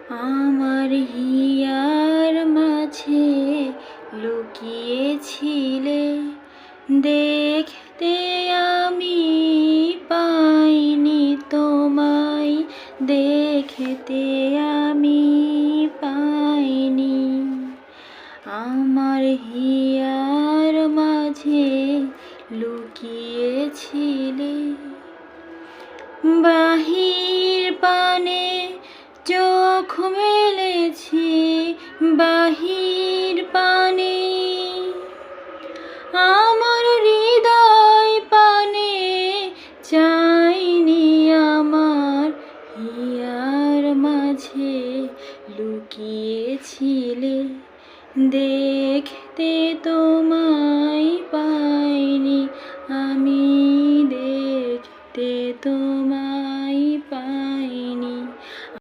আমার হিয়ার মাঝে লুকিয়েছিলে, দেখতে আমি পাইনি তোমায়, দেখতে আমি পাইনি। আমার হিয়ার মাঝে লুকিয়েছিলে, বাহির পানে চোখ মেলেছি, বাহির পানে আমার হৃদয় পানে চাইনি। আমার হিয়ার মাঝে লুকিয়েছি।